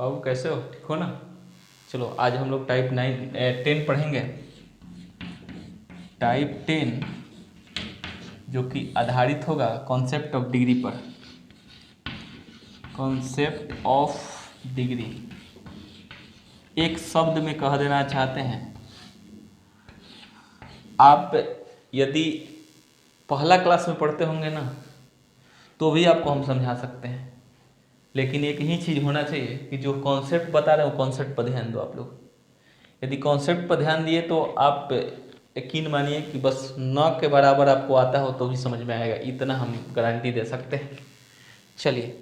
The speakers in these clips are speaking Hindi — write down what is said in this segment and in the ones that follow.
बाबू कैसे हो, ठीक हो ना। चलो आज हम लोग टाइप 10 पढ़ेंगे। टाइप 10 जो कि आधारित होगा कॉन्सेप्ट ऑफ डिग्री पर। कॉन्सेप्ट ऑफ डिग्री एक शब्द में कह देना चाहते हैं आप, यदि पहला क्लास में पढ़ते होंगे ना तो भी आपको हम समझा सकते हैं, लेकिन एक ही चीज़ होना चाहिए कि जो कॉन्सेप्ट बता रहे हैं वो कॉन्सेप्ट पर ध्यान दो आप लोग। यदि कॉन्सेप्ट पर ध्यान दिए तो आप यकीन मानिए कि बस न के बराबर आपको आता हो तो भी समझ में आएगा, इतना हम गारंटी दे सकते हैं। चलिए,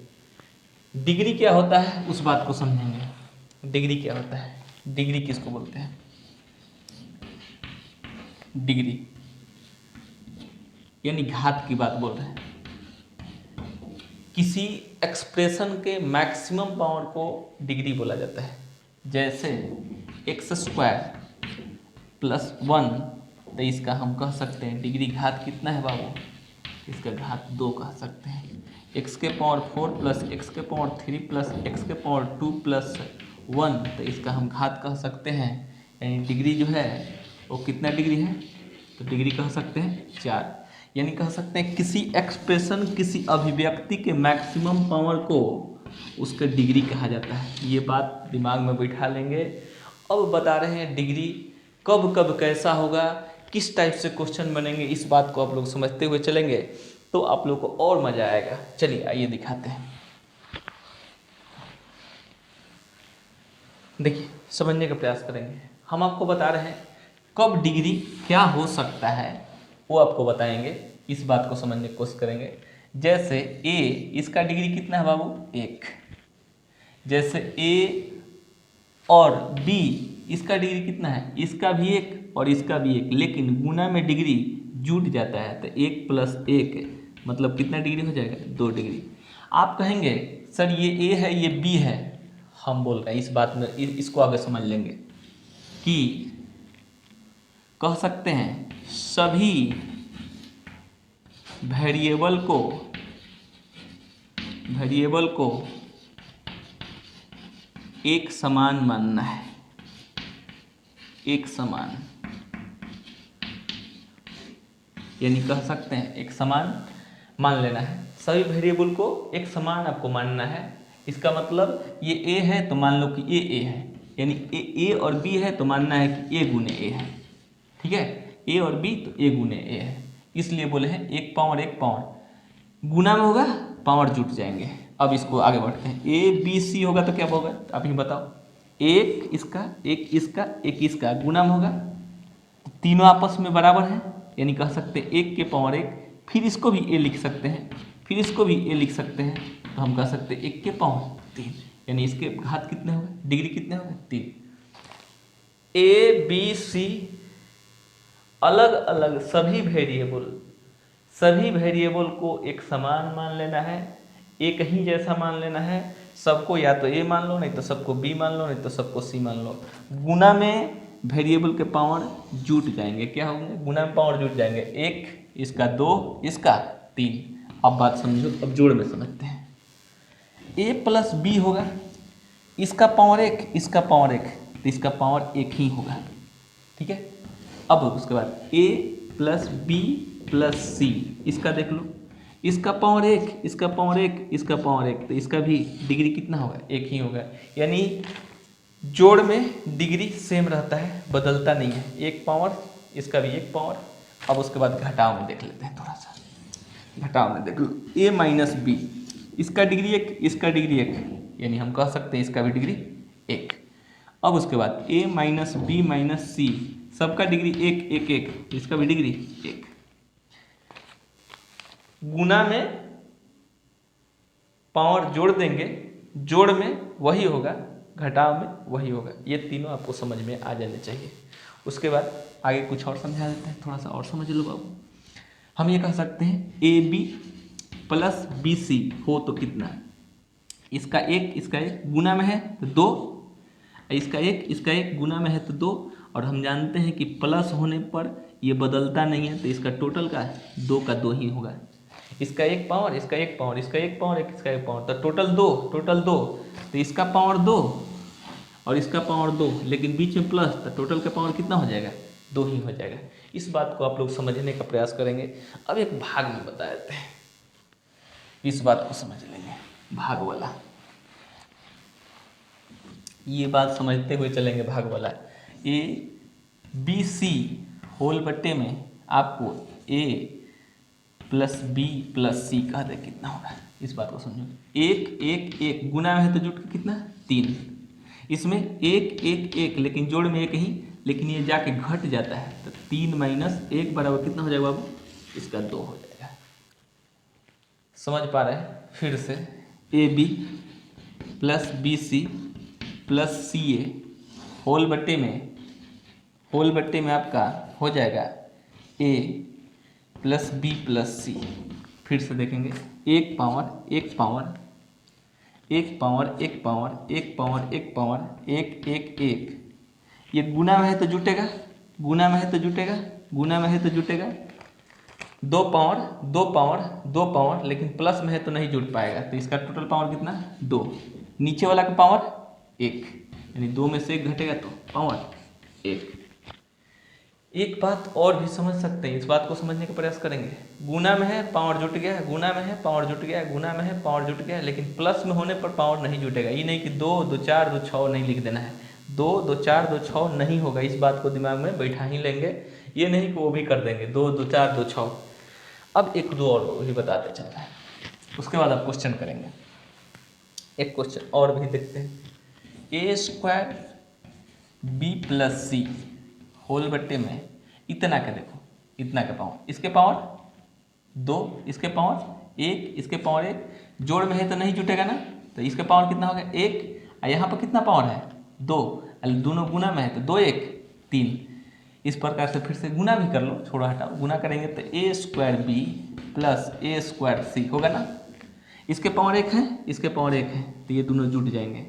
डिग्री क्या होता है उस बात को समझेंगे। डिग्री क्या होता है, डिग्री किसको बोलते हैं। डिग्री यानी घात की बात बोल रहे हैं। किसी एक्सप्रेशन के मैक्सिमम पावर को डिग्री बोला जाता है। जैसे x² + 1, तो इसका हम कह सकते हैं डिग्री घात कितना है बाबू, इसका घात 2 कह सकते हैं। x⁴ + x⁴ + x⁴ 2 + 1, तो इसका हम घात कह सकते हैं। यानी डिग्री जो है वो कितना डिग्री है, तो डिग्री कह सकते हैं 4। यानी कह सकते हैं किसी एक्सप्रेशन, किसी अभिव्यक्ति के मैक्सिमम पावर को उसका डिग्री कहा जाता है। ये बात दिमाग में बैठा लेंगे। अब बता रहे हैं डिग्री कब कब कैसा होगा, किस टाइप से क्वेश्चन बनेंगे, इस बात को आप लोग समझते हुए चलेंगे तो आप लोग को और मज़ा आएगा। चलिए आइए दिखाते हैं। देखिए, समझने का प्रयास करेंगे। हम आपको बता रहे हैं कब डिग्री क्या हो सकता है, वो आपको बताएंगे, इस बात को समझने की कोशिश करेंगे। जैसे ए, इसका डिग्री कितना है बाबू, 1। जैसे ए और बी, इसका डिग्री कितना है, इसका भी 1 और इसका भी 1, लेकिन गुना में डिग्री जुट जाता है तो 1 + 1 मतलब कितना डिग्री हो जाएगा, 2 डिग्री। आप कहेंगे सर ये ए है ये बी है, हम बोल रहे हैं इस बात में, इसको आगे समझ लेंगे कि कह सकते हैं सभी वेरिएबल को एक समान मानना है। एक समान यानी कह सकते हैं एक समान मान लेना है। सभी वेरिएबल को एक समान आपको मानना है। इसका मतलब ये ए है तो मान लो कि ए है, यानी ए और बी है तो मानना है कि ए गुने ए है। ठीक है, ए और बी तो ए गुने ए है, इसलिए बोले हैं 1 पावर 1 पावर। गुना में होगा पावर जुट जाएंगे। अब इसको आगे बढ़ते हैं। ए बी सी होगा तो क्या होगा आप ही बताओ, एक इसका एक इसका एक इसका गुना में होगा तो तीनों आपस में बराबर है, यानी कह सकते हैं 1 के पावर 1। फिर इसको भी ए लिख सकते हैं, फिर इसको भी ए लिख सकते हैं, तो हम कह सकते हैं 1 के पावर 3, यानी इसके घात कितने हो गए, डिग्री कितने हो गए, 3। ए बी सी अलग अलग सभी वेरिएबल को एक समान मान लेना है, एक ही जैसा मान लेना है। सबको या तो ए मान लो, नहीं तो सबको बी मान लो, नहीं तो सबको सी मान लो। गुना में वेरिएबल के पावर जुट जाएंगे, क्या होंगे, गुना में पावर जुट जाएंगे। 1 इसका 2 इसका 3। अब बात समझो, अब जोड़ में समझते हैं। ए + बी होगा, इसका पावर 1 इसका पावर 1, तो इसका पावर 1 ही होगा। ठीक है, अब उसके बाद a + b + c, इसका देख लो, इसका पावर 1 इसका पावर 1 इसका पावर 1, तो इसका भी डिग्री कितना होगा, 1 ही होगा। यानी जोड़ में डिग्री सेम रहता है, बदलता नहीं है। 1 पावर इसका भी 1 पावर। अब उसके बाद घटाव में देख लेते हैं थोड़ा सा। घटाव में देख लो, a - b, इसका डिग्री 1 इसका डिग्री 1, यानी हम कह सकते हैं इसका भी डिग्री 1। अब उसके बाद a - b - c, सबका डिग्री 1 1 1, इसका भी डिग्री 1। गुना में पावर जोड़ देंगे, जोड़ में वही होगा, घटाव में वही होगा। ये तीनों आपको समझ में आ जाने चाहिए। उसके बाद आगे कुछ और समझा देते हैं, थोड़ा सा और समझ लो बाबू। हम ये कह सकते हैं AB + BC हो तो कितना, इसका 1 इसका 1 गुना में है तो 2, इसका 1 इसका 1 गुना में है तो 2, और हम जानते हैं कि प्लस होने पर ये बदलता नहीं है, तो इसका टोटल का 2 का 2 ही होगा। इसका 1 पावर इसका 1 पावर इसका 1 पावर इसका 1 पावर, तो टोटल 2 तो इसका पावर 2 और इसका पावर 2, लेकिन बीच में प्लस, तो टोटल का पावर कितना हो जाएगा? 2 ही हो जाएगा। इस बात को आप लोग समझने का प्रयास करेंगे। अब एक भाग में बता देते हैं, इस बात को समझ लेंगे, भाग वाला। ये बात समझते हुए चलेंगे भाग वाला। ए बी सी होल बट्टे में आपको ए प्लस बी प्लस सी कह दे कितना होगा, इस बात को समझो। एक एक एक गुना में है तो जुट के कितना? 3। इसमें एक एक एक, लेकिन जोड़ में एक ही, लेकिन ये जाके घट जाता है, तो 3 - 1 बराबर कितना हो जाएगा बाबू? इसका 2 हो जाएगा। समझ पा रहे हैं? फिर से a b plus b c plus c a whole बट्टे में आपका हो जाएगा a plus B plus c. फिर से देखेंगे, एक पावर एक पावर एक पावर एक पावर एक पावर एक पावर एक एक एक, ये गुना में है तो जुटेगा, गुना में है तो जुटेगा, गुना में है तो जुटेगा। 2 पावर 2 पावर 2 पावर, लेकिन प्लस में है तो नहीं जुट पाएगा, तो इसका टोटल पावर कितना? 2। नीचे वाला का पावर 1, यानी 2 में से 1 घटेगा तो पावर 1। एक बात और भी समझ सकते हैं, इस बात को समझने का प्रयास करेंगे। गुना में है पावर जुट गया, गुना में है पावर जुट गया, गुना में है पावर जुट गया, लेकिन प्लस में होने पर पावर नहीं जुटेगा। ये नहीं कि 2 2 4 2 6 नहीं लिख देना है, 2 2 4 2 6 नहीं होगा। इस बात को दिमाग में बैठा ही लेंगे, ये नहीं कि वो भी कर देंगे 2 2 4 2 6। अब एक दो और भी बताते चलना है, उसके बाद आप क्वेश्चन करेंगे। एक क्वेश्चन और भी देखते हैं। a² b plus c whole बट्टे में इतना का, देखो इतना का पावर, इसके पावर 2, इसके पावर 1, इसके पावर 1, जोड़ में है तो नहीं जुटेगा ना, तो इसके पावर कितना होगा? 1। और यहाँ पर कितना पावर है? 2। दोनों गुना में है तो 2 1 3। इस प्रकार से फिर से गुना भी कर लो, छोड़ो हटाओ, गुना करेंगे तो a² b plus a² c होगा ना। इसके पावर 1 है, इसके पावर 1 है, तो ये दोनों जुट जाएंगे।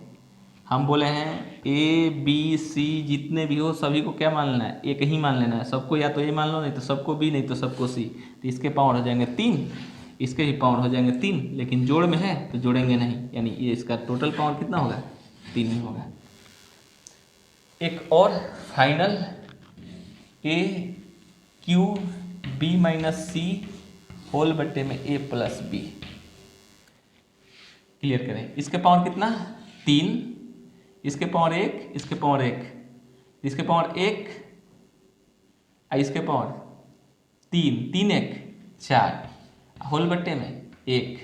हम बोले हैं ए बी सी जितने भी हो सभी को क्या मान लेना है? एक ही मान लेना है। सबको या तो ए मान लो, नहीं तो सबको बी, नहीं तो सबको सी। तो इसके पावर हो जाएंगे 3, इसके भी पावर हो जाएंगे 3, लेकिन जोड़ में है तो जोड़ेंगे नहीं, यानी ये इसका टोटल पावर कितना होगा? 3 ही होगा। एक और फाइनल, ए क्यू बी माइनस सी होल बट्टे में ए प्लस बी। क्लियर करें। इसके पावर कितना? 3, इसके पावर 1, इसके पावर 1, इसके पावर 1, इसके पावर 3, 3 1 4, होल बट्टे में 1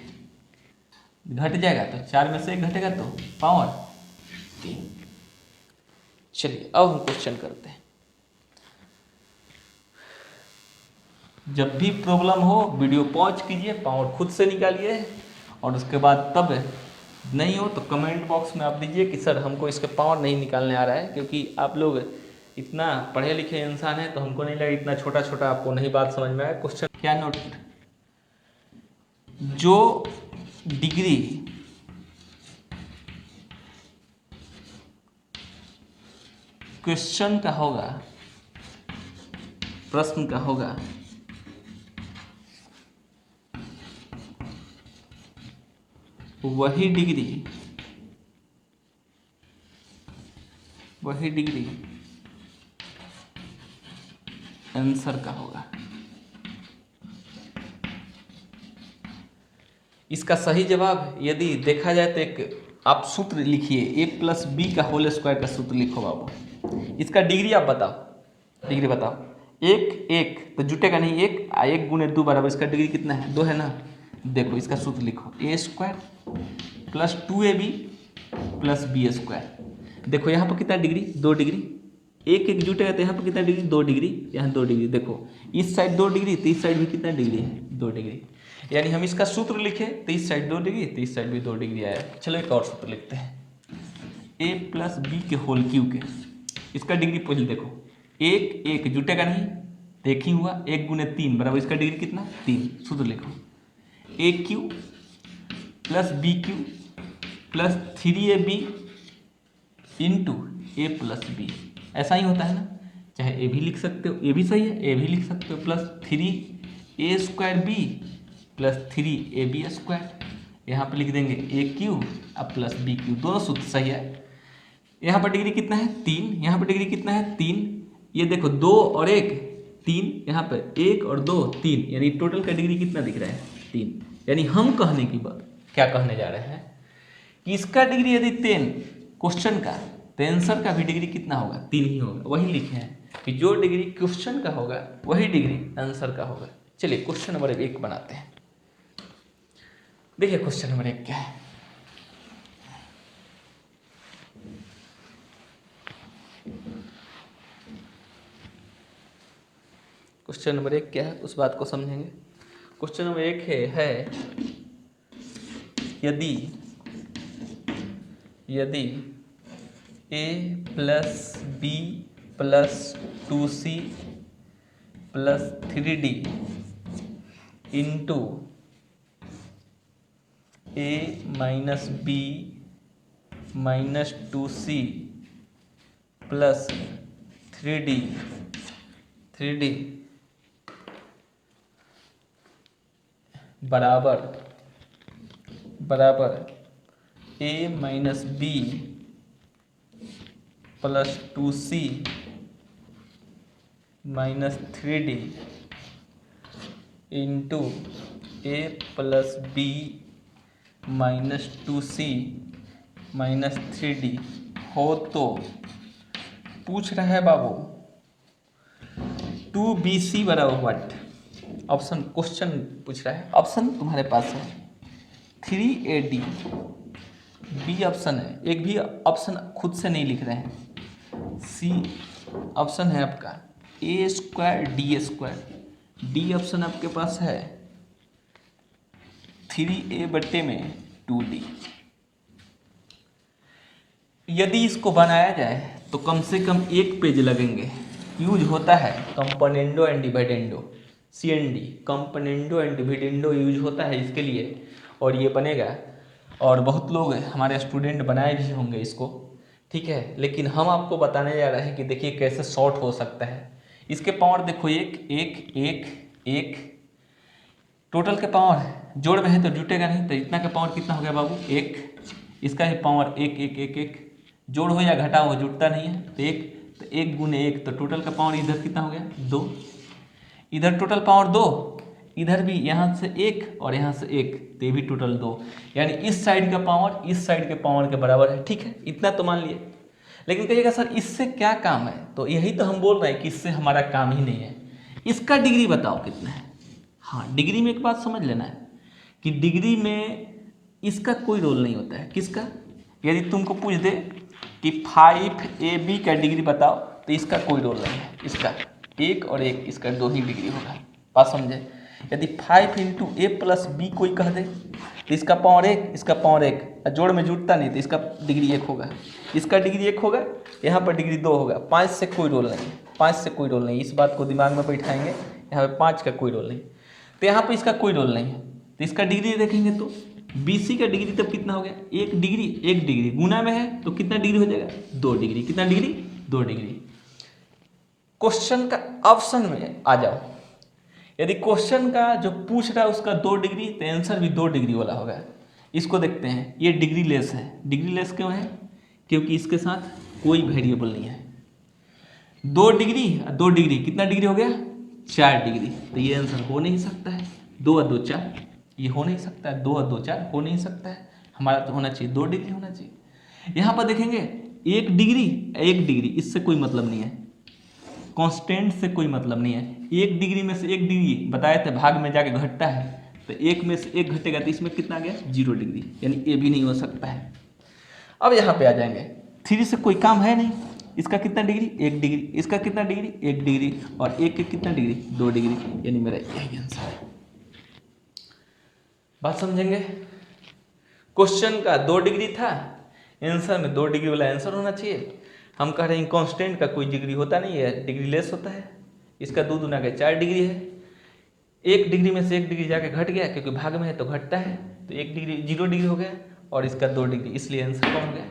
घट जाएगा, तो 4 में से 1 घटेगा तो पावर 3। चलिए अब हम क्वेश्चन करते हैं। जब भी प्रॉब्लम हो वीडियो पॉज कीजिए, पावर खुद से निकालिए, और उसके बाद तब नहीं हो तो कमेंट बॉक्स में आप दीजिए कि सर हमको इसके पावर नहीं निकालने आ रहा है, क्योंकि आप लोग इतना पढ़े लिखे इंसान हैं, तो हमको नहीं लगा इतना छोटा छोटा आपको नहीं बात समझ में आया। क्वेश्चन क्या नोट, जो डिग्री क्वेश्चन का होगा, प्रश्न का होगा, वही डिग्री आंसर का होगा। इसका सही जवाब यदि देखा जाए तो एक आप सूत्र लिखिए, ए प्लस बी का होल स्क्वायर का सूत्र लिखो बाबू। इसका डिग्री आप बताओ, डिग्री बताओ। 1 1 तो जुटेगा नहीं, 1 गुने 2 बराबर, इसका डिग्री कितना है? 2 है ना। देखो इसका सूत्र लिखो, a² plus 2ab plus b²। देखो यहाँ पर कितना डिग्री? 2 डिग्री। 1 1 जुटेगा तो यहाँ पर कितना डिग्री? 2 डिग्री। यहाँ 2 डिग्री। देखो इस साइड 2 डिग्री तो इस साइड भी कितना डिग्री है? 2 डिग्री। यानी हम इसका सूत्र लिखे तो इस साइड 2 डिग्री तो इस साइड भी 2 डिग्री आया। चलो एक और सूत्र लिखते हैं, a प्लस बी के होल क्यू के। इसका डिग्री पहले देखो, 1 1 जुटेगा नहीं तो 1 ही हुआ, 1 गुने 3 बराबर, इसका डिग्री कितना? 3। सूत्र लिखो, AQ plus BQ plus 3AB into A plus b. ऐसा ही होता है ना, चाहे ए भी लिख सकते हो, ए भी सही है, ए भी लिख सकते हो, plus 3A² B plus 3AB²। यहाँ पे लिख देंगे ए क्यू अब प्लस बी क्यू, दोनों सूत्र सही है। यहाँ पर डिग्री कितना है 3, यहाँ पर डिग्री कितना है 3, ये देखो 2 और 1 3, यहाँ पर 1 और 2 3, यानी टोटल का डिग्री कितना दिख रहा है 3। यानी हम कहने की बात क्या कहने जा रहे हैं कि इसका डिग्री यदि 10 क्वेश्चन का, तो आंसर का भी डिग्री कितना होगा 3 ही होगा। वही लिखे हैं कि जो डिग्री क्वेश्चन का होगा वही डिग्री आंसर का होगा। चलिए क्वेश्चन नंबर 1 बनाते हैं। देखिए क्वेश्चन नंबर 1 क्या है। क्वेश्चन नंबर 1 क्या है उस बात को समझेंगे। क्वेश्चन नंबर 1 है यदि a plus B plus 2c plus 3d into a minus b minus 2c plus 3d बराबर a minus B plus 2c minus 3d into a plus b minus 2c minus 3d हो, तो पूछ रहा है बाबू 2bc बराबर व्हाट। ऑप्शन क्वेश्चन पूछ रहा है, ऑप्शन तुम्हारे पास है 3ad, बी ऑप्शन है, एक भी ऑप्शन खुद से नहीं लिख रहे हैं, सी ऑप्शन है आपका a square D square, D option आपके पास है 3a बट्टे में 2d। यदि इसको बनाया जाए तो कम से कम 1 पेज लगेंगे। यूज होता है componendo and dividendo, CND componendo and dividendo use होता है इसके लिए, और ये बनेगा। और बहुत लोग हमारे स्टूडेंट बनाए भी होंगे इसको, ठीक है। लेकिन हम आपको बताने जा रहे हैं कि देखिए कैसे शॉर्ट हो सकता है। इसके पावर देखो 1 टोटल के पावर जोड़ में है तो जुटेगा नहीं, तो इतना का पावर कितना हो गया बाबू 1, इसका ही पावर 1 जोड़ हो या घटा हो जुटता नहीं है, तो 1 गुने 1, तो टोटल का पावर इधर कितना हो गया 2, इधर टोटल पावर 2, इधर भी यहाँ से 1 और यहाँ से 1, तो ये भी टोटल 2, यानी इस साइड का पावर इस साइड के पावर के बराबर है, ठीक है। इतना तो मान लिए। लेकिन कहिएगा सर इससे क्या काम है, तो यही तो हम बोल रहे हैं कि इससे हमारा काम ही नहीं है। इसका डिग्री बताओ कितना है। हाँ, डिग्री में एक बात समझ लेना है कि डिग्री में इसका कोई रोल नहीं होता है। किसका? यदि तुमको पूछ दे कि 5ab का डिग्री बताओ, तो इसका कोई रोल नहीं है। इसका 1 और 1 इसका 2 ही डिग्री होगा। बात समझे? यदि 5 इंटू a प्लस बी कोई कह दे तो इसका पावर 1, इसका पावर 1, जोड़ में जुटता नहीं, तो इसका डिग्री 1 होगा, इसका डिग्री 1 होगा, यहाँ पर डिग्री 2 होगा। 5 से कोई रोल नहीं, 5 से कोई रोल नहीं, इस बात को दिमाग में बैठाएंगे। यहाँ पे 5 का कोई रोल नहीं, तो यहाँ पे इसका कोई रोल नहीं है। तो इसका डिग्री देखेंगे तो BC का डिग्री तब कितना हो गया 1 डिग्री गुना में है तो कितना डिग्री हो जाएगा 2 डिग्री। कितना डिग्री 2 डिग्री। क्वेश्चन का ऑप्शन में आ जाओ, यदि क्वेश्चन का जो पूछ रहा है उसका 2 डिग्री, तो आंसर भी 2 डिग्री वाला होगा। इसको देखते हैं, ये डिग्री लेस है। डिग्री लेस क्यों है? क्योंकि इसके साथ कोई वेरिएबल नहीं है। 2 डिग्री कितना डिग्री हो गया 4 डिग्री, तो ये आंसर हो नहीं सकता है। 2 और 2 4, ये हो नहीं सकता है। 2 और 2 4 हो नहीं सकता है। हमारा तो होना चाहिए 2 डिग्री होना चाहिए। यहाँ पर देखेंगे 1 डिग्री, इससे कोई मतलब नहीं है, कांस्टेंट से कोई मतलब नहीं है। 1 डिग्री में से 1 डिग्री बताए थे भाग में जाके घटता है, तो 1 में से 1 घटेगा तो इसमें कितना आ गया 0 डिग्री, यानी ये भी नहीं हो सकता है। अब यहाँ पे आ जाएंगे 3 से कोई काम है नहीं। इसका कितना डिग्री 1 डिग्री, इसका कितना डिग्री 1 डिग्री, और 1 के कितना डिग्री 2 डिग्री, यानी मेरा यही आंसर है। बात समझेंगे? क्वेश्चन का 2 डिग्री था, आंसर में 2 डिग्री वाला आंसर होना चाहिए। हम कह रहे हैं कांस्टेंट का कोई डिग्री होता नहीं है, डिग्री लेस होता है। इसका 2 दूना का 4 डिग्री है। 1 डिग्री में से 1 डिग्री जाके घट गया, क्योंकि भाग में है तो घटता है, तो 1 डिग्री 0 डिग्री हो गया, और इसका 2 डिग्री, इसलिए आंसर कौन हो गया।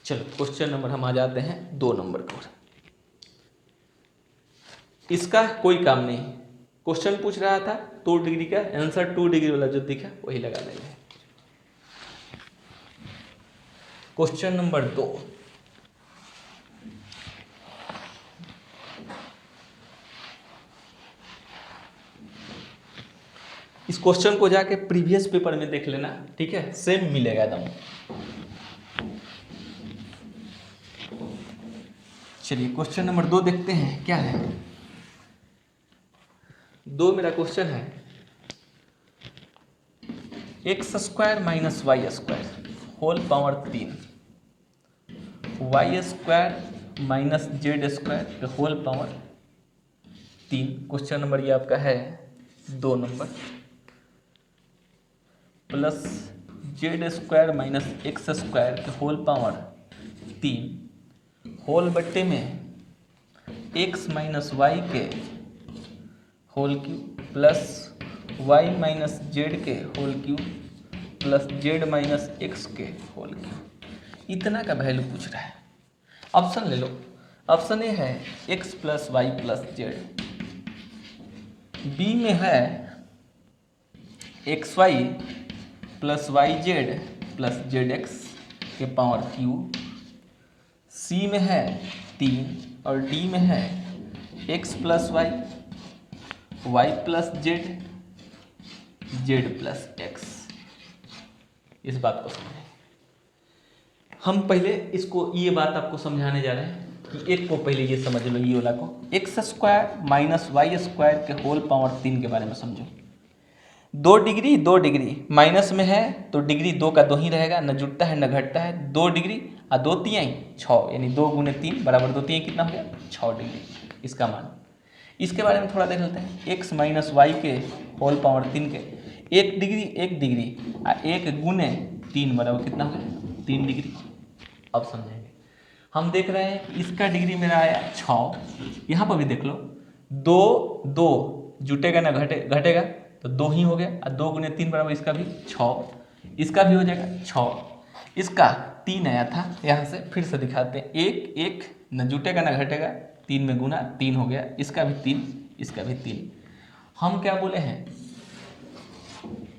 चलो क्वेश्चन नंबर हम आ जाते हैं 2 नंबर पर। इसका कोई काम नहीं, क्वेश्चन पूछ रहा था 2 डिग्री का, आंसर 2 डिग्री वाला जो दिखा वही लगा लेंगे। क्वेश्चन नंबर 2, इस क्वेश्चन को जाके प्रीवियस पेपर में देख लेना, ठीक है, सेम मिलेगा एकदम। चलिए क्वेश्चन नंबर 2 देखते हैं क्या है। 2 मेरा क्वेश्चन है, x square minus y square whole power 3, y square minus z square whole power 3। Question number ये आपका है 2 number, plus z square minus x square के होल पावर 3 होल बट्टे में एक्स माइनस वाई के whole cube plus y minus z के whole cube plus z minus x के होल क्यूब। इतना का वैल्यू पूछ रहा है। ऑप्शन ले लो। ऑप्शन ए है x plus y plus z, b में है x y plus y z plus z x के पावर क्यूब, सी में है 3 और डी में है x plus y, y plus z, z plus x. इस बात को समझें। हम पहले इसको ये बात आपको समझाने जा रहे हैं कि एक को पहले ये समझ लो, ये वाला को x square minus y square के होल पावर 3 के बारे में समझो। 2 डिग्री 2 डिग्री माइनस में है तो डिग्री 2 का 2 ही रहेगा, न जुड़ता है न घटता है। 2 डिग्री और 2 तिहाई 6, यानी 2 गुने 3 बराबर 2 तिहाई कितना हो गया 6 डिग्री इसका मान। इसके बारे में थोड़ा देख लेते हैं। एक्स माइनस वाई के होल पावर 3 के 1 डिग्री और 1 गुने 3 बराबर कितना हो गया 3 डिग्री। अब समझेंगे। हम देख रहे हैं कि इसका डिग्री मेरा आया 6, यहाँ पर भी देख लो 2 जुटेगा ना घटेगा तो 2 ही हो गया, और 2 गुने 3 बराबर इसका भी 6, इसका भी हो जाएगा 6, इसका 3 आया था। यहाँ से फिर से दिखाते हैं, 1 न जुटेगा ना घटेगा, 3 में गुना 3 हो गया, इसका भी 3, इसका भी 3। हम क्या बोले हैं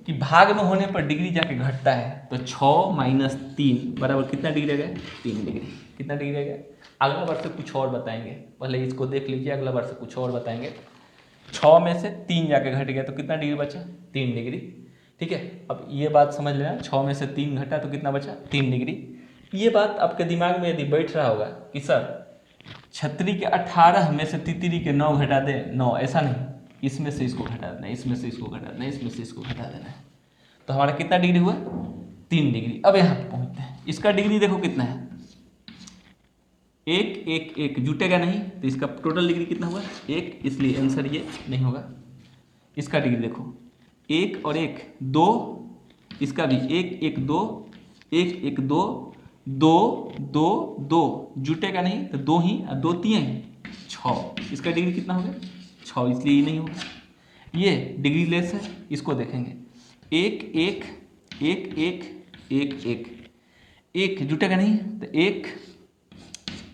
कि भाग में होने पर डिग्री जाके घटता है, तो 6 माइनस 3 बराबर कितना डिग्री आ गया 3 डिग्री। कितना डिग्री आ गया। अगला बार से कुछ और बताएंगे, पहले इसको देख लीजिए, अगला बार से कुछ और बताएंगे। 6 में से 3 जाके घट गया तो कितना डिग्री बचा 3 डिग्री। ठीक है, अब ये बात समझ लेना, 6 में से 3 घटा तो कितना बचा 3 डिग्री। ये बात आपके दिमाग में यदि बैठ रहा होगा कि सर छतरी के 18 में से तितरी के 9 घटा दे 9, ऐसा नहीं, इसमें से इसको घटा देना, इसमें से इसको घटा देना, इसमें से इसको घटा देना है, तो हमारा कितना डिग्री हुआ 3 डिग्री। अब यहाँ पे पहुँचते हैं, इसका डिग्री देखो कितना है 1 जुटेगा नहीं तो इसका टोटल डिग्री कितना हुआ 1, इसलिए आंसर ये नहीं होगा। इसका डिग्री देखो 1 और 1 2, इसका भी 1 2 1 2 2 2 2 जुटेगा नहीं तो 2 ही, 2 3 6, इसका डिग्री कितना हो गया 6, इसलिए ये नहीं होगा। ये डिग्री लेस है, इसको देखेंगे 1 1 1 1 1 1 1 जुटेगा नहीं तो 1,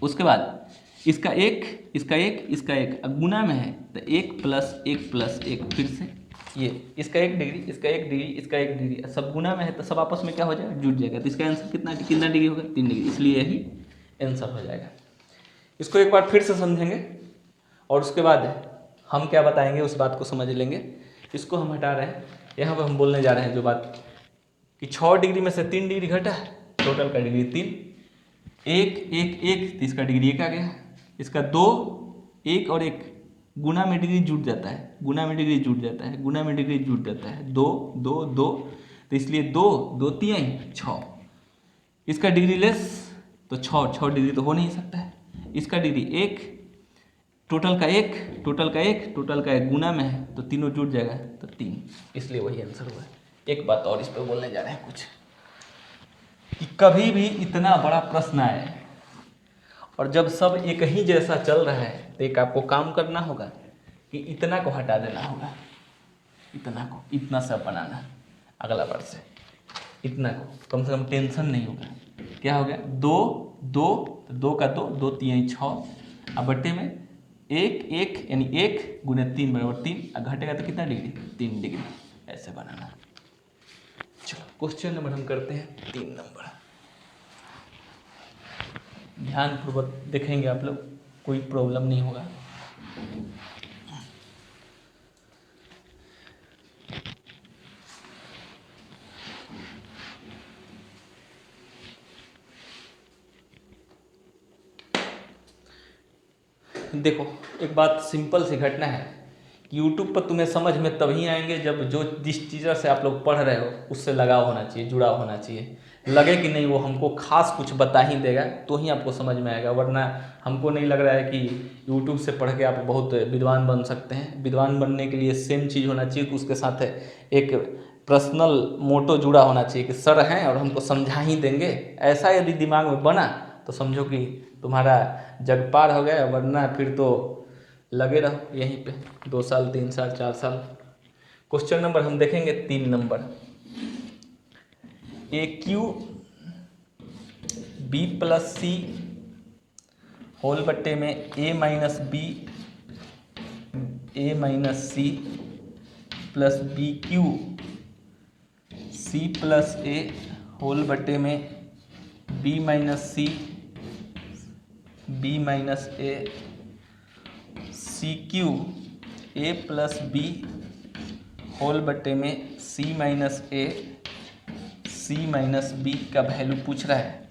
उसके बाद इसका 1 इसका 1 इसका 1, अब गुना में है तो 1 प्लस 1 प्लस 1, फिर से ये इसका 1 डिग्री इसका 1 डिग्री इसका 1 डिग्री, सब गुना में है तो सब आपस में क्या हो जाएगा जुट जाएगा, तो इसका आंसर कितना डिग्री होगा 3 डिग्री, इसलिए यही आंसर हो जाएगा। इसको एक बार फिर से समझेंगे और उसके बाद हम क्या बताएंगे उस बात को समझ लेंगे। इसको हम हटा रहे हैं, यहाँ पर हम बोलने जा रहे हैं जो बात कि 6 डिग्री में से 3 डिग्री घटा, टोटल का डिग्री 3, 1 1 1 तो इसका डिग्री 1 आ गया। इसका 2 1 और 1 गुना में डिग्री जुट जाता है, गुना में डिग्री जुट जाता है, गुना में डिग्री जुट जाता है, 2 2 2, तो इसलिए 2 2 3 6, इसका डिग्री लेस तो 6 डिग्री तो हो नहीं सकता है। इसका डिग्री 1, टोटल का 1 टोटल का 1 टोटल का 1 गुना में है तो तीनों जुट जाएगा तो 3, इसलिए वही आंसर हुआ है। एक बात और इस पर बोलने जा रहे हैं कुछ, कि कभी भी इतना बड़ा प्रश्न आए और जब सब एक ही जैसा चल रहा है तो एक आपको काम करना होगा कि इतना को हटा देना होगा, इतना को इतना सब बनाना, अगला बार से इतना को कम से कम टेंशन नहीं होगा। क्या हो गया 2 2 तो 2 का 2 2 3 6, अब बट्टे में एक एक यानी 1 गुने 3 बराबर 3, घटेगा तो कितना डिग्री, 3 डिग्री, ऐसे बनाना। चलो क्वेश्चन नंबर हम करते हैं 3 नंबर। ध्यानपूर्वक देखेंगे आप लोग, कोई प्रॉब्लम नहीं होगा। देखो एक बात सिंपल सी घटना है कि यूट्यूब पर तुम्हें समझ में तभी आएंगे जब जो जिस टीचर से आप लोग पढ़ रहे हो उससे लगाव होना चाहिए, जुड़ाव होना चाहिए। लगे कि नहीं वो हमको खास कुछ बता ही देगा तो ही आपको समझ में आएगा, वरना हमको नहीं लग रहा है कि यूट्यूब से पढ़ के आप बहुत विद्वान बन सकते हैं। विद्वान बनने के लिए सेम चीज़ होना चाहिए कि उसके साथ एक पर्सनल मोटो जुड़ा होना चाहिए कि सर हैं और हमको समझा ही देंगे। ऐसा यदि दिमाग में बना तो समझो कि तुम्हारा जग पार हो गया, वरना फिर तो लगे रहो यहीं पे 2 साल 3 साल 4 साल। क्वेश्चन नंबर हम देखेंगे 3 number. A cube b plus c whole बट्टे में a minus c plus b cube c plus a whole बट्टे में b minus a c cube a plus b whole बट्टे में सी माइनस बी का वैल्यू पूछ रहा है।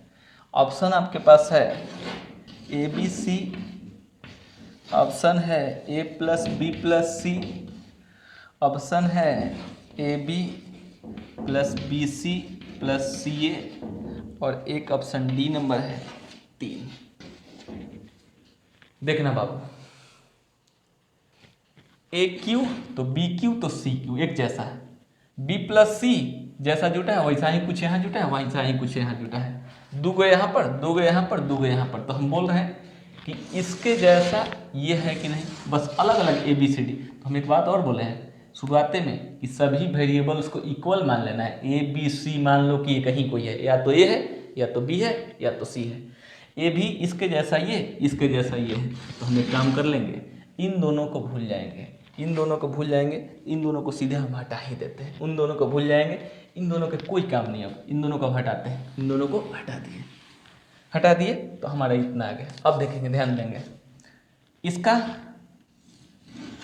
ऑप्शन आपके पास है ए बी सी, ऑप्शन है a plus B plus c, option है a b plus b c plus c a, और एक ऑप्शन डी नंबर है 3। देखना बाबू, ए क्यू तो बी क्यू तो सी क्यू एक जैसा है, बी प्लस सी जैसा जुटा है वैसा ही कुछ यहाँ जुटा है, वैसा ही कुछ यहाँ जुटा है, 2 गो यहाँ पर 2 गो यहाँ पर 2 गो यहाँ पर। तो हम बोल रहे हैं कि इसके जैसा ये है कि नहीं, बस अलग अलग ए बी सी डी। तो हम एक बात और बोले हैं शुरुआते में कि सभी वेरिएबल्स को इक्वल मान लेना है। ए बी सी मान लो कि ये कहीं कोई है, या तो ए है या तो बी है या तो सी है। ए भी इसके जैसा ये, इसके जैसा ये है। तो हम एक काम कर लेंगे, इन दोनों को भूल जाएंगे, इन दोनों को भूल जाएंगे, इन दोनों को सीधे हम हटा ही देते हैं। उन दोनों को भूल जाएंगे, इन दोनों के कोई काम नहीं, अब इन दोनों को हटाते हैं, इन दोनों को हटा दिए तो हमारा इतना आ गया। अब देखेंगे, ध्यान देंगे, इसका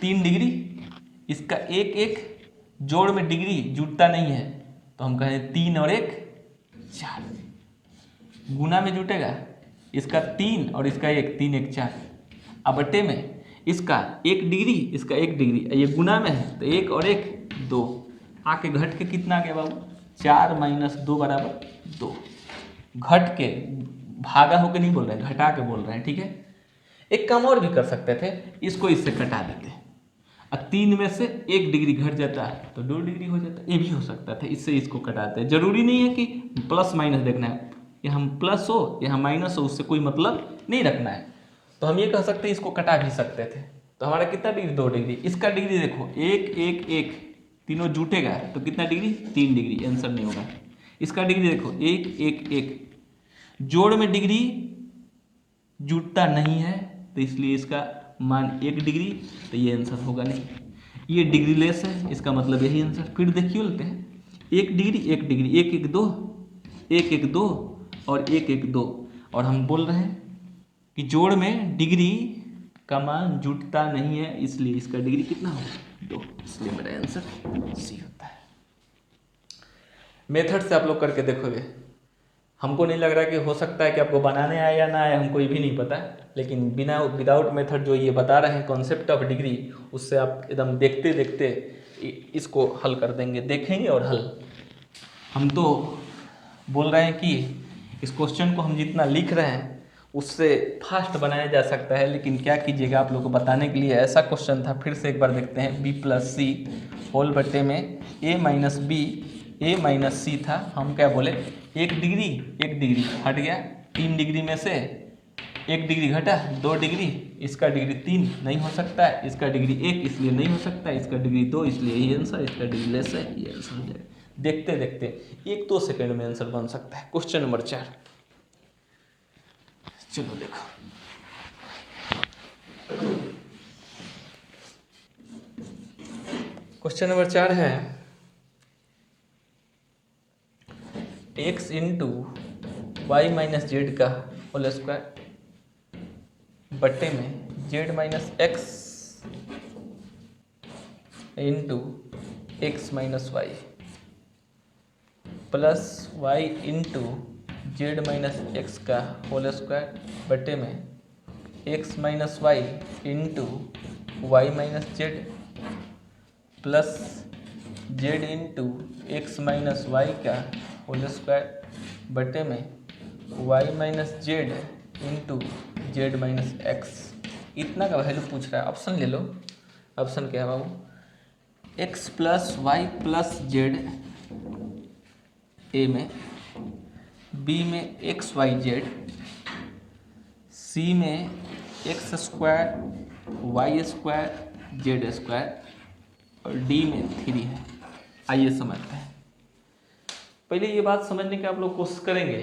3 डिग्री, इसका एक एक जोड़ में डिग्री जुटता नहीं है तो हम कहें 3 और 1 4, गुना में जुटेगा इसका 3 और इसका 1, 3 1 4, अब बट्टे में इसका 1 डिग्री, इसका 1 डिग्री, ये गुना में है तो 1 और 1 2, आके घट के कितना आ गया बाबू, 4 माइनस 2 बराबर 2। घट के, भागा होके नहीं बोल रहे हैं, घटा के बोल रहे हैं, ठीक है। एक काम और भी कर सकते थे, इसको इससे कटा देते और 3 में से 1 डिग्री घट जाता है तो 2 डिग्री हो जाता, ये भी हो सकता था। इससे इसको कटाते हैं, जरूरी नहीं है कि प्लस माइनस देखना है, यहाँ प्लस हो यहाँ माइनस हो, उससे कोई मतलब नहीं रखना है। तो हम ये कह सकते हैं इसको कटा भी सकते थे। तो हमारा कितना डिग्री, 2 डिग्री। इसका डिग्री देखो 1 1 1, तीनों जुटेगा तो कितना डिग्री, 3 डिग्री, आंसर नहीं होगा। इसका डिग्री देखो 1 1 1, जोड़ में डिग्री जुटता नहीं है तो इसलिए इसका मान 1 डिग्री, तो ये आंसर होगा नहीं। ये डिग्री लेस है, इसका मतलब यही आंसर। फिर देखिए बोलते हैं 1 डिग्री 1 डिग्री, 1 1 2, 1 1 2 और 1 1 2, और हम बोल रहे हैं कि जोड़ में डिग्री का मान जुटता नहीं है, इसलिए इसका डिग्री कितना होगा, 2, इसलिए मेरा आंसर सी होता है। मेथड से आप लोग करके देखोगे, हमको नहीं लग रहा कि हो सकता है कि आपको बनाने आए या ना आए, हमको ये भी नहीं पता, लेकिन विदाउट मेथड जो ये बता रहे हैं कॉन्सेप्ट ऑफ डिग्री, उससे आप एकदम देखते देखते इसको हल कर देंगे, देखेंगे और हल। हम तो बोल रहे हैं कि इस क्वेश्चन को हम जितना लिख रहे हैं उससे फास्ट बनाया जा सकता है, लेकिन क्या कीजिएगा, आप लोग को बताने के लिए ऐसा क्वेश्चन था। फिर से एक बार देखते हैं, बी प्लस सी होल बट्टे में ए माइनस सी था। हम क्या बोले, 1 डिग्री हट गया, 3 डिग्री में से 1 डिग्री घटा, 2 डिग्री, इसका डिग्री 3 नहीं हो सकता है, इसका डिग्री 1 इसलिए नहीं हो सकता है, इसका डिग्री 2 इसलिए ये आंसर, इसका डिग्री लेस है, ये आंसर हो जाएगा। देखते देखते 1-2 सेकंड में आंसर बन सकता है। क्वेश्चन नंबर 4, चलो देखो, क्वेश्चन नंबर 4 है x into y minus z का होल स्क्वायर बट्टे में z minus x into x minus y plus y into z minus x का होल स्क्वायर बट्टे में x minus y into y minus z plus z into x minus y का होल स्क्वायर बटे में y minus z into z minus x. इतना का वैल्यू पूछ रहा है। ऑप्शन ले लो। ऑप्शन क्या है बाबू? X plus y plus z A में, बी में एक्स वाई जेड, सी में x square y square z square और डी में 3 है। आइए समझते हैं। पहले ये बात समझने की आप लोग कोशिश करेंगे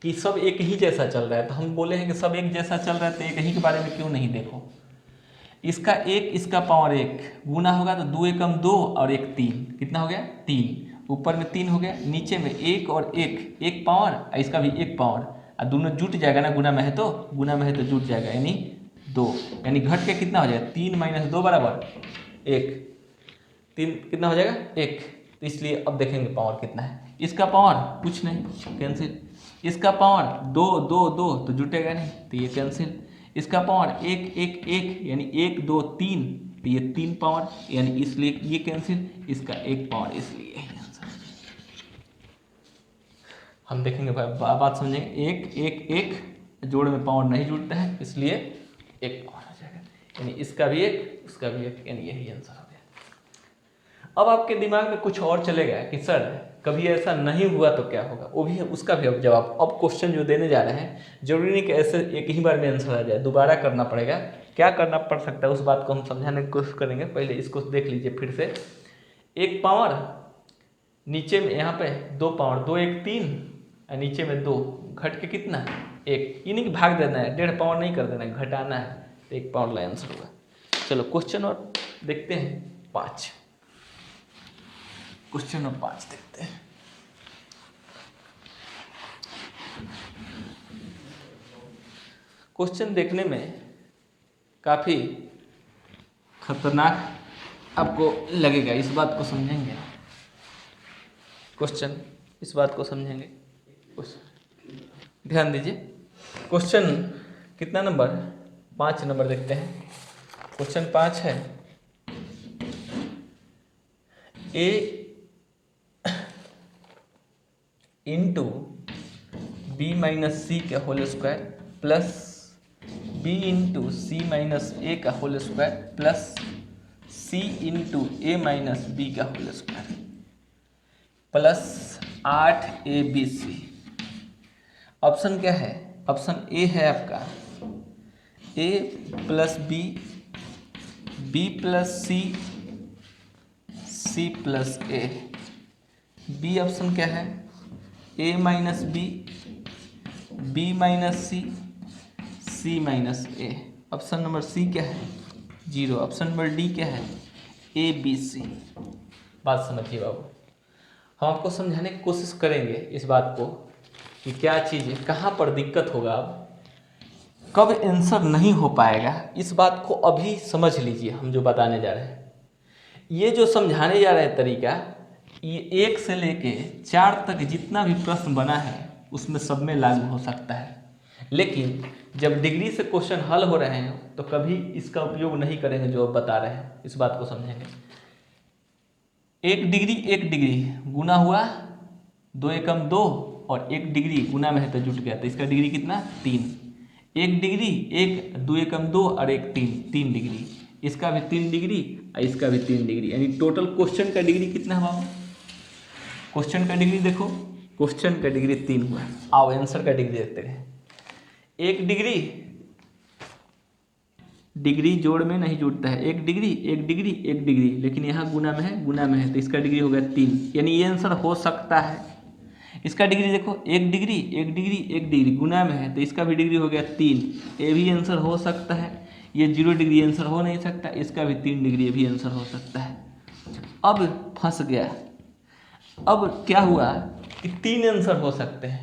कि सब एक ही जैसा चल रहा है। तो हम बोले हैं कि सब एक जैसा चल रहा है तो एक ही के बारे में क्यों नहीं देखो। इसका एक इसका पावर 1 गुना होगा तो 2 एकम 2 और 1 3, कितना हो गया 3। ऊपर में 3 हो गया, नीचे में 1 और 1 1 पावर और इसका भी 1 पावर और दोनों जुट जाएगा ना, गुना में है तो जुट जाएगा यानी 2, यानी घट के कितना हो जाएगा 3 माइनस 2 बराबर 1। 3 कितना हो जाएगा 1। तो इसलिए अब देखेंगे पावर कितना है। इसका पावर कुछ नहीं, कैंसिल। इसका पावर 2 2 2 तो जुटेगा नहीं तो ये कैंसिल। इसका पावर 1 1 1 यानी 1 2 3 तो ये 3 पावर यानी इसलिए ये कैंसिल। इसका 1 पावर इसलिए यही आंसर। हम देखेंगे भाई बात समझेंगे। 1 1 1 जोड़ में पावर नहीं जुड़ता है इसलिए 1 पावर हो जाएगा, यानी इसका भी 1 उसका भी 1 यानी यही आंसर हो गया। अब आपके दिमाग में कुछ और चलेगा कि सर कभी ऐसा नहीं हुआ तो क्या होगा, वो भी है, उसका भी अब जवाब। अब क्वेश्चन जो देने जा रहे हैं जरूरी नहीं कि ऐसे एक ही बार में आंसर आ जाए, दोबारा करना पड़ेगा। क्या करना पड़ सकता है उस बात को हम समझाने की कोशिश करेंगे। पहले इसको देख लीजिए फिर से। 1 पावर नीचे में यहाँ पे 2 पावर 2 1 3 और नीचे में 2 घट के कितना 1, ये नहीं कि भाग देना है, 1.5 पावर नहीं कर देना है, घटाना है तो 1 पावर का आंसर होगा। चलो क्वेश्चन और देखते हैं 5। क्वेश्चन नंबर 5 देखते हैं। क्वेश्चन देखने में काफ़ी खतरनाक आपको लगेगा, इस बात को समझेंगे। क्वेश्चन इस बात को समझेंगे, ध्यान दीजिए। क्वेश्चन कितना नंबर 5 नंबर देखते हैं। क्वेश्चन 5 है a into b minus c का whole square plus b into c minus a का whole square plus c into a minus b का whole square plus 8abc। Option क्या है? ऑप्शन ए है आपका a plus b, b plus c, c plus a. B option क्या है? a minus b, b minus c, c minus a. Option number C क्या है? 0। ऑप्शन नंबर डी क्या है? A b c. बात समझिए बाबू, हम आपको समझाने की कोशिश करेंगे इस बात को कि क्या चीज़ है, कहाँ पर दिक्कत होगा, अब कब आंसर नहीं हो पाएगा, इस बात को अभी समझ लीजिए। हम जो बताने जा रहे हैं, ये जो समझाने जा रहे हैं तरीका, ये 1 से लेके 4 तक जितना भी प्रश्न बना है उसमें सब में लागू हो सकता है। लेकिन जब डिग्री से क्वेश्चन हल हो रहे हैं तो कभी इसका उपयोग नहीं करेंगे जो अब बता रहे हैं, इस बात को समझेंगे। 1 डिग्री गुना हुआ 2 एकम 2 और 1 डिग्री गुना में है तो जुट गया, तो इसका डिग्री कितना 3। 1 डिग्री 1 2 एकम 2 और 1 3 डिग्री, इसका भी 3 डिग्री और इसका भी 3 डिग्री, यानी टोटल क्वेश्चन का डिग्री कितना हुआ? क्वेश्चन का डिग्री देखो, क्वेश्चन का डिग्री 3 हुआ। आओ आंसर का डिग्री देखते हैं। 1 डिग्री जोड़ में नहीं जुड़ता है, 1 डिग्री 1 डिग्री 1 डिग्री, लेकिन यहाँ गुना में है तो इसका डिग्री हो गया 3, यानी ये आंसर हो सकता है। इसका डिग्री देखो, 1 डिग्री 1 डिग्री 1 डिग्री गुना में है तो इसका भी डिग्री हो गया 3, ये भी आंसर हो सकता है। ये 0 डिग्री आंसर हो नहीं सकता, इसका भी 3 डिग्री भी आंसर हो सकता है। अब फंस गया। अब क्या हुआ कि 3 आंसर हो सकते हैं,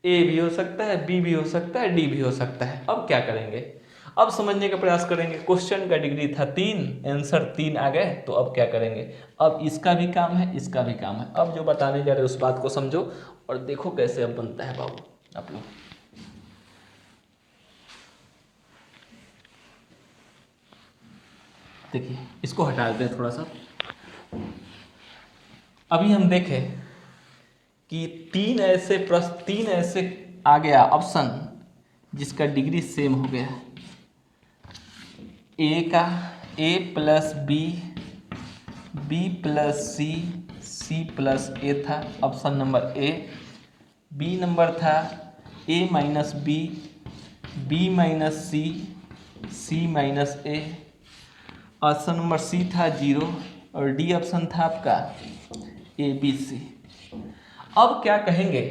ए भी हो सकता है, बी भी हो सकता है, डी भी हो सकता है। अब क्या करेंगे, अब समझने का प्रयास करेंगे। क्वेश्चन का डिग्री था 3, आंसर 3 आ गए, तो अब क्या करेंगे, अब इसका भी काम है, इसका भी काम है। अब जो बताने जा रहे हैं उस बात को समझो और देखो कैसे अब बनता है बाबू आप लोग। देखिए इसको हटा देते हैं थोड़ा सा। अभी हम देखें कि 3 ऐसे प्रश्न, 3 ऐसे आ गया ऑप्शन जिसका डिग्री सेम हो गया। ए का a plus b, b plus c, c plus a था option number a. B number था a minus b, b minus c, c minus a. Option number c था 0 और डी ऑप्शन था आपका ए बी सी। अब क्या कहेंगे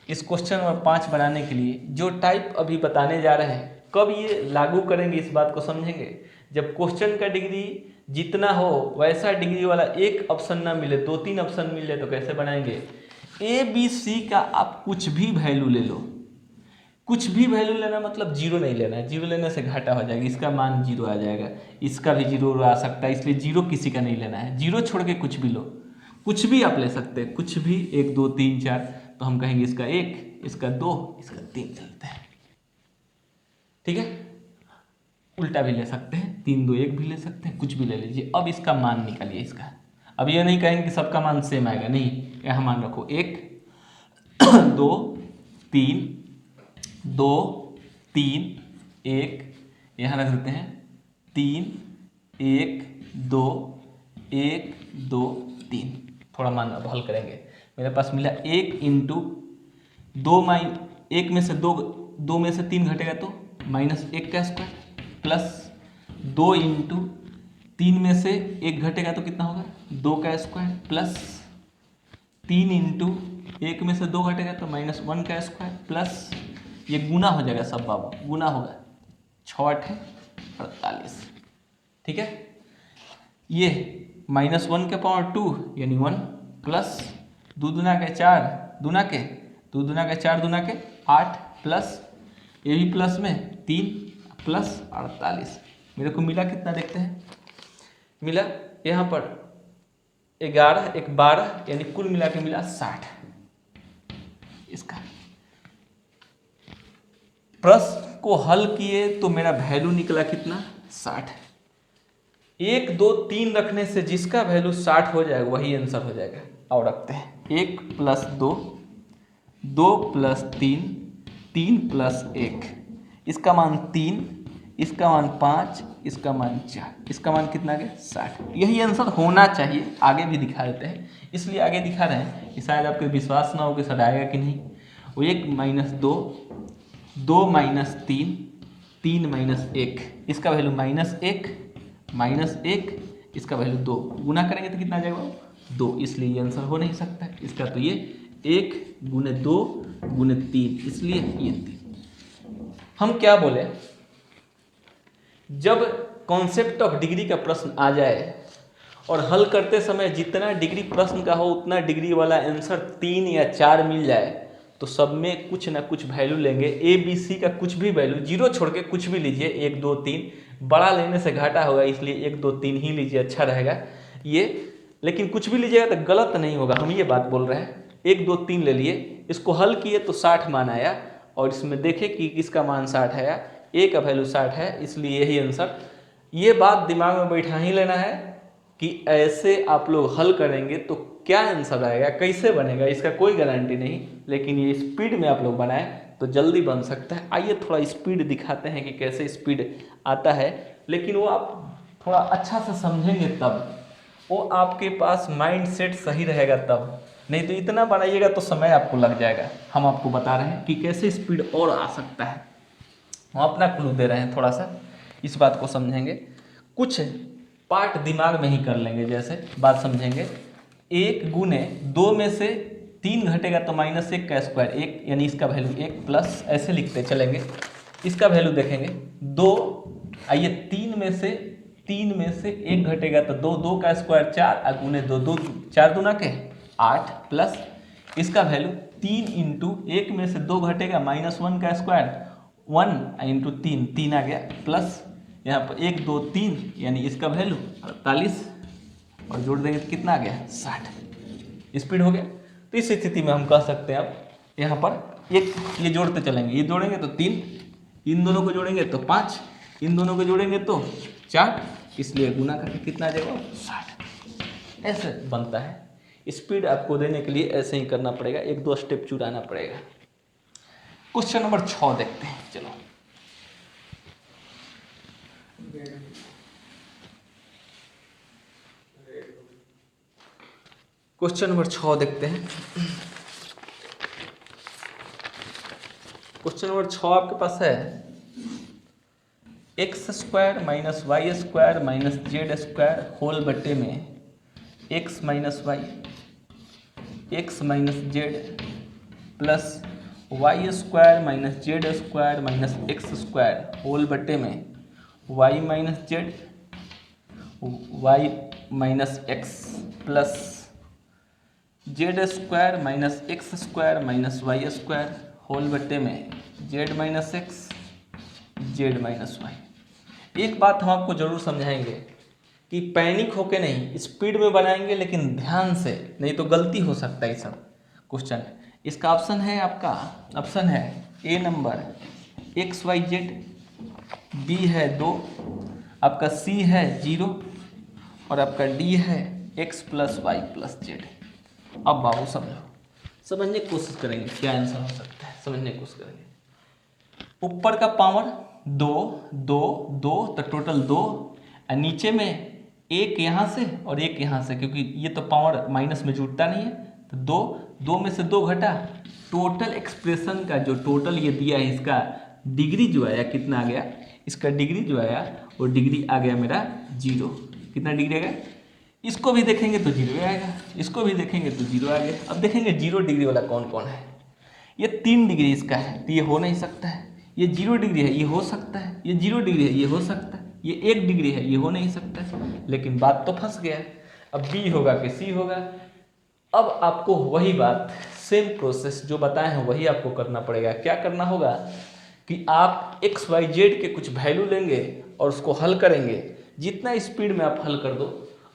इस क्वेश्चन नंबर 5 बनाने के लिए, जो टाइप अभी बताने जा रहे हैं कब ये लागू करेंगे इस बात को समझेंगे। जब क्वेश्चन का डिग्री जितना हो वैसा डिग्री वाला एक ऑप्शन ना मिले, 2-3 ऑप्शन मिल जाए तो कैसे बनाएंगे। ए बी सी का आप कुछ भी वैल्यू ले लो, कुछ भी वैल्यू लेना मतलब 0 नहीं लेना है, 0 लेने से घाटा हो जाएगा, इसका मान 0 आ जाएगा, इसका भी 0 आ सकता है, इसलिए 0 किसी का नहीं लेना है। 0 छोड़ के कुछ भी लो, कुछ भी आप ले सकते हैं, कुछ भी 1 2 3 4, तो हम कहेंगे इसका 1, इसका 2, इसका 3 चलते हैं, ठीक है। उल्टा भी ले सकते हैं, 3 2 1 भी ले सकते हैं, कुछ भी ले लीजिए। अब इसका मान निकालिए इसका। अब ये नहीं कहेंगे कि सबका मान सेम आएगा, नहीं, यहाँ मान रखो 1 2 3 2 3 1, यहाँ रख देते हैं 3 1 2 1 2 3। थोड़ा मान अब हल करेंगे। मेरे पास मिला 1 इंटू 2 1 में से 2 में से 3 घटेगा तो -1 का स्क्वायर, प्लस 2 इंटू 3 में से 1 घटेगा तो कितना होगा 2 का स्क्वायर, प्लस 3 इंटू 1 में से 2 घटेगा तो -1 का स्क्वायर, प्लस ये गुना हो जाएगा सब बाबू, गुना होगा 6 8 48, ठीक है। ये -1 के पावर 2 यानी 1, प्लस 2 दूना के 4 दूना के 2 दूना के 4 दूना के 8, प्लस ये भी प्लस में 3 प्लस 48। मेरे को मिला कितना देखते हैं, मिला यहाँ पर 11 1 12 यानी कुल मिला के मिला 60। इसका प्रश्न को हल किए तो मेरा वैल्यू निकला कितना 60। 1 2 3 रखने से जिसका वैल्यू 60 हो जाएगा वही आंसर हो जाएगा। और रखते हैं 1 प्लस 2, 2 प्लस 3, 3 प्लस 1, इसका मान 3, इसका मान 5, इसका मान 4, इसका मान कितना गया 60। यही आंसर होना चाहिए। आगे भी दिखा देते हैं, इसलिए आगे दिखा रहे हैं कि शायद आपको विश्वास ना हो कि सर आएगा कि नहीं। वो 1 माइनस 2, 2 माइनस 3, 3 माइनस 1, इसका वैल्यू -1 -1, इसका वैल्यू 2, गुना करेंगे तो कितना आ जाएगा 2, इसलिए ये आंसर हो नहीं सकता है इसका। तो ये 1 गुने 2 गुने 3, इसलिए ये 3। हम क्या बोले, जब कॉन्सेप्ट ऑफ डिग्री का प्रश्न आ जाए और हल करते समय जितना डिग्री प्रश्न का हो उतना डिग्री वाला आंसर 3 या 4 मिल जाए तो सब में कुछ ना कुछ वैल्यू लेंगे। ए बी सी का कुछ भी वैल्यू, 0 छोड़ के कुछ भी लीजिए, 1 2 3, बड़ा लेने से घाटा होगा इसलिए 1 2 3 ही लीजिए, अच्छा रहेगा ये। लेकिन कुछ भी लीजिएगा तो गलत नहीं होगा, हम ये बात बोल रहे हैं। 1 2 3 ले लिए, इसको हल किए तो 60 मान आया और इसमें देखे कि किसका मान 60 आया, ए का वैल्यू 60 है, इसलिए यही आंसर। ये बात दिमाग में बैठा ही लेना है कि ऐसे आप लोग हल करेंगे तो क्या आंसर आएगा, कैसे बनेगा, इसका कोई गारंटी नहीं। लेकिन ये स्पीड में आप लोग बनाएं तो जल्दी बन सकता है। आइए थोड़ा स्पीड दिखाते हैं कि कैसे स्पीड आता है, लेकिन वो आप थोड़ा अच्छा से समझेंगे तब, वो आपके पास माइंड सेट सही रहेगा तब, नहीं तो इतना बनाइएगा तो समय आपको लग जाएगा। हम आपको बता रहे हैं कि कैसे स्पीड और आ सकता है, हम अपना क्लू दे रहे हैं, थोड़ा सा इस बात को समझेंगे। कुछ पार्ट दिमाग में ही कर लेंगे, जैसे बात समझेंगे। 1 गुने 2 में से 3 घटेगा तो -1 का स्क्वायर 1, यानी इसका वैल्यू 1, प्लस ऐसे लिखते चलेंगे, इसका वैल्यू देखेंगे 2। आइए 3 में से 3 में से 1 घटेगा तो 2, 2 का स्क्वायर 4 और गुने 2, 2 4 दूना के 8 प्लस इसका वैल्यू 3 इंटू 1 में से 2 घटेगा -1 का स्क्वायर 1 इंटू 3, 3 आ गया प्लस यहाँ पर 1 2 3 यानी इसका वैल्यू 48 और जोड़ देंगे तो कितना आ गया 60 स्पीड हो गया। तो इस स्थिति में हम कह सकते हैं अब यहाँ पर एक ये जोड़ते चलेंगे, ये जोड़ेंगे तो 3, इन दोनों को जोड़ेंगे तो 5, इन दोनों को जोड़ेंगे तो 4, इसलिए गुना करके कितना आ जाएगा 60। ऐसे बनता है। स्पीड आपको देने के लिए ऐसे ही करना पड़ेगा, 1-2 स्टेप चुराना पड़ेगा। क्वेश्चन नंबर 6 देखते हैं। चलो क्वेश्चन नंबर 6 देखते हैं। क्वेश्चन नंबर 6 आपके पास है x² minus y² minus z² whole बट्टे में x minus y x minus z plus y² minus z² minus x² whole बट्टे में y minus z y minus x plus z² minus x² minus y² whole बट्टे में z minus x z minus y। एक बात हम आपको जरूर समझाएंगे कि पैनिक होके नहीं, स्पीड में बनाएंगे लेकिन ध्यान से, नहीं तो गलती हो सकता है। सब क्वेश्चन इसका ऑप्शन है, आपका ऑप्शन है A number x y z, B है 2, आपका सी है 0 और आपका डी है x plus y plus z. अब बाबू समझने की कोशिश करेंगे क्या आंसर हो सकता है, समझने की कोशिश करेंगे। ऊपर का पावर 2 2 2 तो टोटल 2 और नीचे में एक यहाँ से और एक यहाँ से, क्योंकि ये तो पावर माइनस में जुड़ता नहीं है, तो 2 में से 2 घटा, टोटल एक्सप्रेशन का जो टोटल ये दिया है इसका डिग्री जो आया कितना आ गया, इसका डिग्री जो आया वो डिग्री आ गया मेरा 0। कितना डिग्री आ गया, इसको भी देखेंगे तो 0 आएगा, इसको भी देखेंगे तो 0 आ गया। अब देखेंगे 0 डिग्री वाला कौन कौन है। ये 3 डिग्री इसका है तो ये हो नहीं सकता है, ये 0 डिग्री है ये हो सकता है, ये 0 डिग्री है ये हो सकता है, ये 1 डिग्री है ये हो नहीं सकता है। लेकिन बात तो फंस गया, अब बी होगा कि सी होगा। अब आपको वही बात, सेम प्रोसेस जो बताए हैं वही आपको करना पड़ेगा। क्या करना होगा कि आप एक्स वाई जेड के कुछ वैल्यू लेंगे और उसको हल करेंगे। जितना स्पीड में आप हल कर दो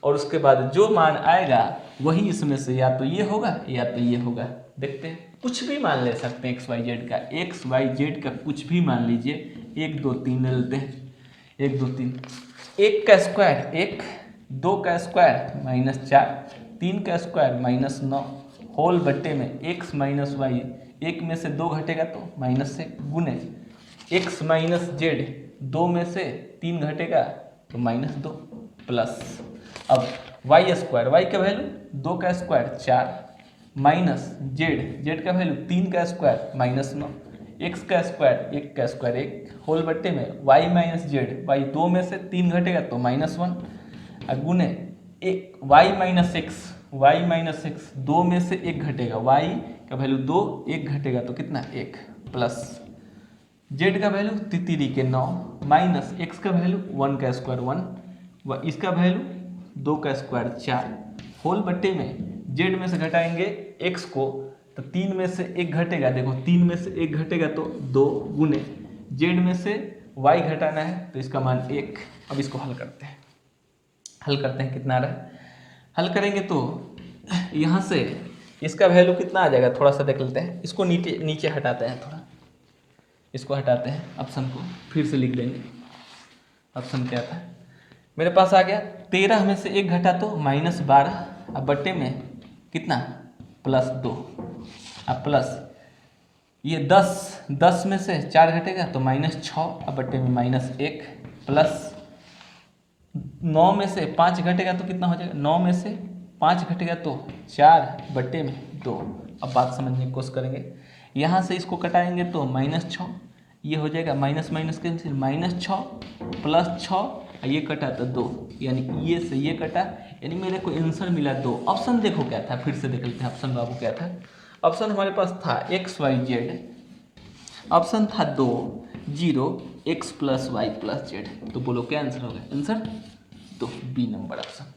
और उसके बाद जो मान आएगा वही इसमें से या तो ये होगा या तो ये होगा। देखते हैं, कुछ भी मान ले सकते हैं एक्स वाई जेड का, एक्स वाई जेड का कुछ भी मान लीजिए। 1 2 3 ले लेते हैं, 1 2 3, 1 का स्क्वायर 1, 2 का स्क्वायर -4, 3 का स्क्वायर -9 होल बट्टे में x माइनस वाई, 1 में से 2 घटेगा तो -1 गुने x माइनस जेड, 2 में से 3 घटेगा तो -2 प्लस अब y² y का वैल्यू 2 का स्क्वायर 4 माइनस जेड का वैल्यू 3 का स्क्वायर -9, x का स्क्वायर 1 का स्क्वायर 1 होल बट्टे में y माइनस जेड, y 2 में से 3 घटेगा तो -1 गुने y माइनस x 2 में से 1 घटेगा, y का वैल्यू 2, 1 घटेगा तो कितना 1 प्लस z का वैल्यू तितिरी के 9 माइनस x का वैल्यू 1 का स्क्वायर 1 इसका वैल्यू 2 का स्क्वायर 4 होल बट्टे में z में से घटाएंगे x को तो 3 में से 1 घटेगा, देखो 3 में से 1 घटेगा तो 2 गुने z में से y घटाना है तो इसका मान 1। अब इसको हल करते हैं कितना आ रहा है, हल करेंगे तो यहाँ से इसका वैल्यू कितना आ जाएगा, थोड़ा सा देख लेते हैं। इसको नीचे हटाते हैं, थोड़ा इसको हटाते हैं, ऑप्शन को फिर से लिख देंगे। ऑप्शन क्या था मेरे पास आ गया, 13 में से 1 घटा तो -12, अब बट्टे में कितना +2, अब प्लस ये 10 में से 4 घटेगा तो -6, अब बट्टे में -1 प्लस 9 में से 5 घटेगा तो कितना हो जाएगा, 9 में से 5 घटेगा तो 4 बट्टे में 2। अब बात समझने की कोशिश करेंगे, यहाँ से इसको कटाएंगे तो -6, ये हो जाएगा माइनस कैंसिल, -6 प्लस 6 ये कटा तो 2, यानी ये से ये कटा, यानी मेरे को आंसर मिला 2। ऑप्शन देखो क्या था, फिर से देख लेते हैं ऑप्शन बाबू क्या था। ऑप्शन हमारे पास था एक्स वाई जेड, ऑप्शन था 2 0 x plus y plus z. तो बोलो क्या आंसर होगा, आंसर तो बी नंबर ऑप्शन।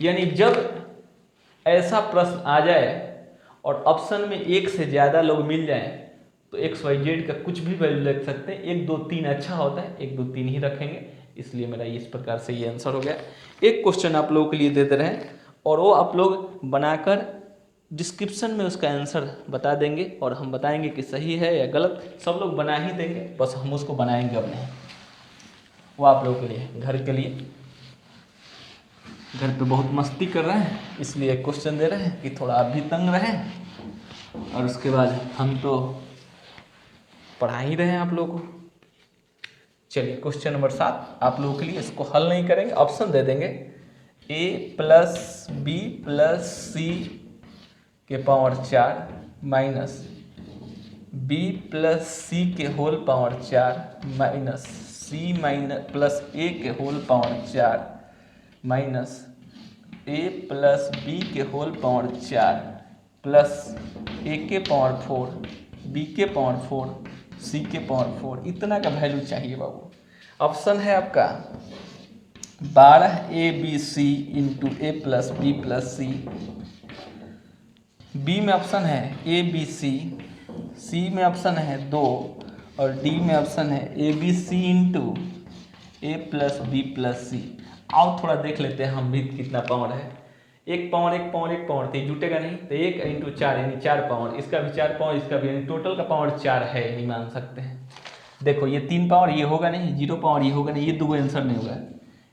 यानी जब ऐसा प्रश्न आ जाए और ऑप्शन में एक से ज़्यादा लोग मिल जाएं तो XYZ का कुछ भी वैल्यू रख सकते हैं। 1 2 3 अच्छा होता है, 1 2 3 ही रखेंगे, इसलिए मेरा इस प्रकार से ये आंसर हो गया। एक क्वेश्चन आप लोगों के लिए देते रहे और वो आप लोग बनाकर डिस्क्रिप्शन में उसका आंसर बता देंगे और हम बताएंगे कि सही है या गलत। सब लोग बना ही देंगे, बस हम उसको बनाएंगे अपने, वो आप लोगों के लिए, घर के लिए। घर पे बहुत मस्ती कर रहे हैं इसलिए क्वेश्चन दे रहे हैं कि थोड़ा आप भी तंग रहें और उसके बाद हम तो पढ़ा ही रहे हैं आप लोगों को। चलिए क्वेश्चन नंबर 7 आप लोगों के लिए, इसको हल नहीं करेंगे, ऑप्शन दे देंगे। a plus B plus C के power 4 minus B plus C के whole power 4 minus C minus plus A के whole power 4 minus a plus B के होल पावर 4 प्लस ए के पावर 4 बी के पावर 4 सी के पावर 4, इतना का वैल्यू चाहिए बाबू। ऑप्शन है आपका 12ABC इंटू ए प्लस बी प्लस सी। बी में ऑप्शन है ABC, सी में ऑप्शन है 2 और डी में ऑप्शन है ABC इंटू ए प्लस बी प्लस सी। आओ थोड़ा देख लेते हैं हम भी कितना पावर है। एक पावर एक पावर एक पावर तो जुटेगा नहीं, तो 1 इंटू 4 यानी 4 पावर, इसका भी 4 पावर, इसका भी, यानी टोटल का पावर 4 है, यानी मान सकते हैं। देखो ये 3 पावर ये होगा नहीं, 0 पावर ये होगा नहीं, ये 2 आंसर नहीं होगा।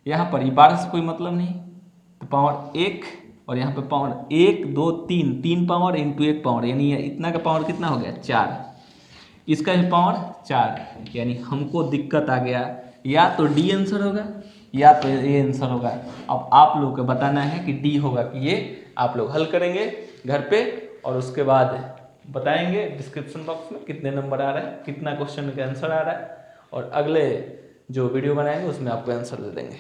यहाँ पर ये 12 से कोई मतलब नहीं, तो पावर 1 और यहाँ पे पावर 1 2 3, 3 पावर इंटू 1 पावर, यानी इतना का पावर कितना हो गया 4, इसका भी पावर 4, यानी हमको दिक्कत आ गया, या तो डी आंसर होगा या तो ये आंसर होगा। अब आप लोग को बताना है कि डी होगा कि ये, आप लोग हल करेंगे घर पे और उसके बाद बताएंगे डिस्क्रिप्शन बॉक्स में कितने नंबर आ रहा है, कितना क्वेश्चन का आंसर आ रहा है, और अगले जो वीडियो बनाएंगे उसमें आपको आंसर दे देंगे।